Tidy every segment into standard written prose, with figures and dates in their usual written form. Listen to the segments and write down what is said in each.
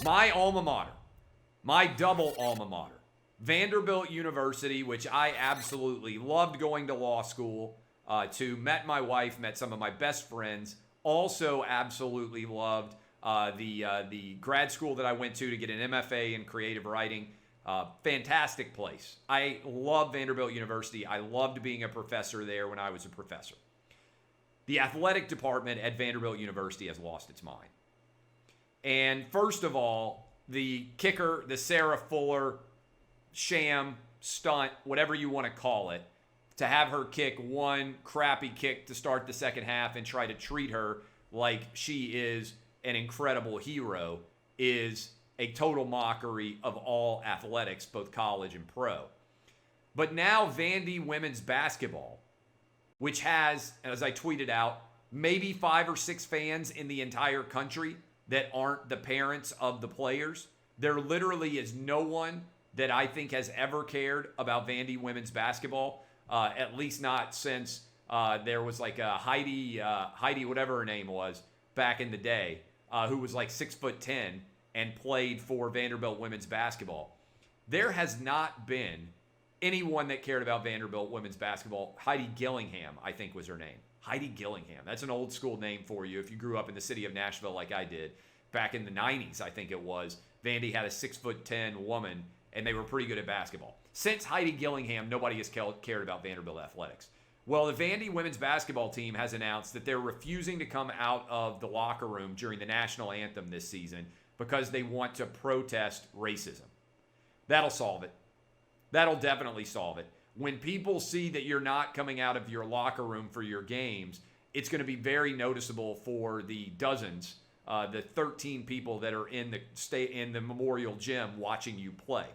My alma mater, my double alma mater, Vanderbilt University, which I absolutely loved going to law school to, met my wife, met some of my best friends, also absolutely loved the grad school that I went to get an MFA in creative writing. Fantastic place. I love Vanderbilt University. I loved being a professor there when I was a professor. The athletic department at Vanderbilt University has lost its mind. And first of all, the kicker, the Sarah Fuller sham, stunt, whatever you want to call it, to have her kick one crappy kick to start the second half and try to treat her like she is an incredible hero is a total mockery of all athletics, both college and pro. But now Vandy women's basketball, which has, as I tweeted out, maybe 5 or 6 fans in the entire country that aren't the parents of the players. There literally is no one that I think has ever cared about Vandy women's basketball, at least not since there was like a Heidi, whatever her name was, back in the day, who was like 6'10" and played for Vanderbilt women's basketball. There has not been anyone that cared about Vanderbilt women's basketball. Heidi Gillingham, I think was her name. Heidi Gillingham. That's an old school name for you if you grew up in the city of Nashville like I did. Back in the 90s, I think it was, Vandy had a 6'10" woman, and they were pretty good at basketball. Since Heidi Gillingham, nobody has cared about Vanderbilt athletics. Well, the Vandy women's basketball team has announced that they're refusing to come out of the locker room during the national anthem this season because they want to protest racism. That'll solve it. That'll definitely solve it. When people see that you're not coming out of your locker room for your games, it's going to be very noticeable for the dozens, the 13 people that are in the Memorial Gym watching you play.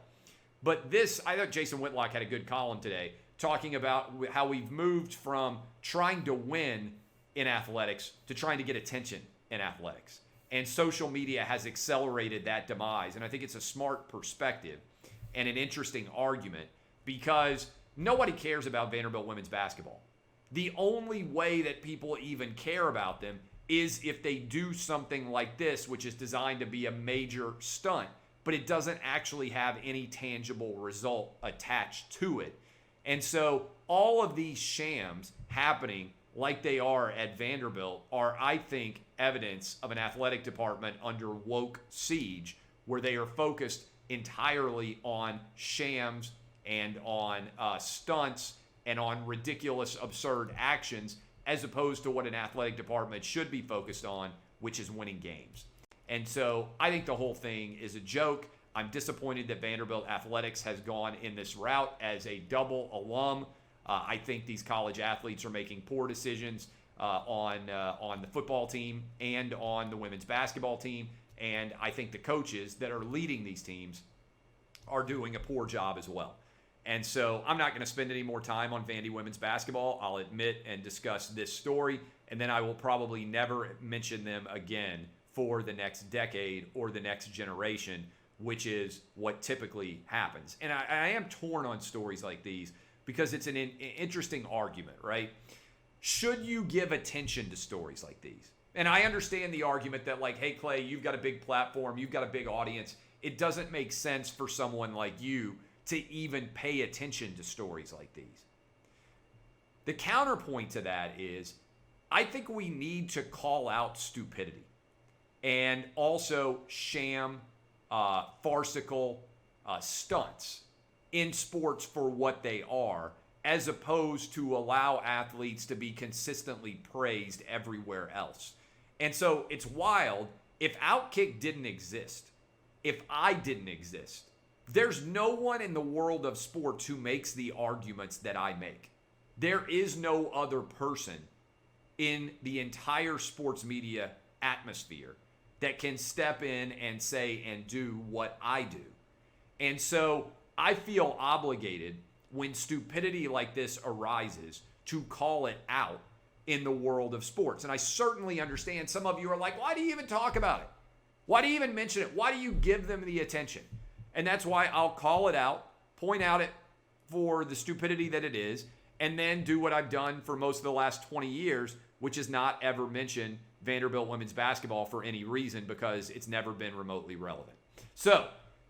But this, I thought Jason Whitlock had a good column today talking about how we've moved from trying to win in athletics to trying to get attention in athletics. And social media has accelerated that demise. And I think it's a smart perspective and an interesting argument because nobody cares about Vanderbilt women's basketball. The only way that people even care about them is if they do something like this, which is designed to be a major stunt, but it doesn't actually have any tangible result attached to it. And so all of these shams happening like they are at Vanderbilt are, I think, evidence of an athletic department under woke siege where they are focused entirely on shams and on stunts and on ridiculous, absurd actions as opposed to what an athletic department should be focused on, which is winning games. And so I think the whole thing is a joke. I'm disappointed that Vanderbilt Athletics has gone in this route as a double alum. I think these college athletes are making poor decisions on the football team and on the women's basketball team. And I think the coaches that are leading these teams are doing a poor job as well. And so I'm not going to spend any more time on Vandy women's basketball. I'll admit and discuss this story, and then I will probably never mention them again for the next decade or the next generation, which is what typically happens. And I am torn on stories like these because it's an interesting argument, right? Should you give attention to stories like these? And I understand the argument that like, hey, Clay, you've got a big platform, you've got a big audience. It doesn't make sense for someone like you to even pay attention to stories like these. The counterpoint to that is I think we need to call out stupidity and also sham, farcical stunts in sports for what they are, as opposed to allow athletes to be consistently praised everywhere else. And so it's wild. If OutKick didn't exist, if I didn't exist, there's no one in the world of sports who makes the arguments that I make. There is no other person in the entire sports media atmosphere that can step in and say and do what I do. And so I feel obligated when stupidity like this arises to call it out in the world of sports. And I certainly understand some of you are like, why do you even talk about it? Why do you even mention it? Why do you give them the attention? And that's why I'll call it out, point out it for the stupidity that it is, and then do what I've done for most of the last 20 years, which is not ever mention Vanderbilt women's basketball for any reason because it's never been remotely relevant. So,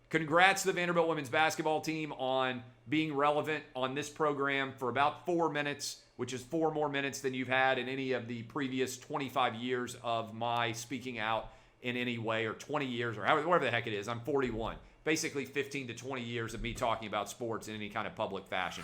congrats to the Vanderbilt women's basketball team on being relevant on this program for about 4 minutes, which is 4 more minutes than you've had in any of the previous 25 years of my speaking out in any way, or 20 years, or whatever the heck it is. I'm 41. Basically 15 to 20 years of me talking about sports in any kind of public fashion.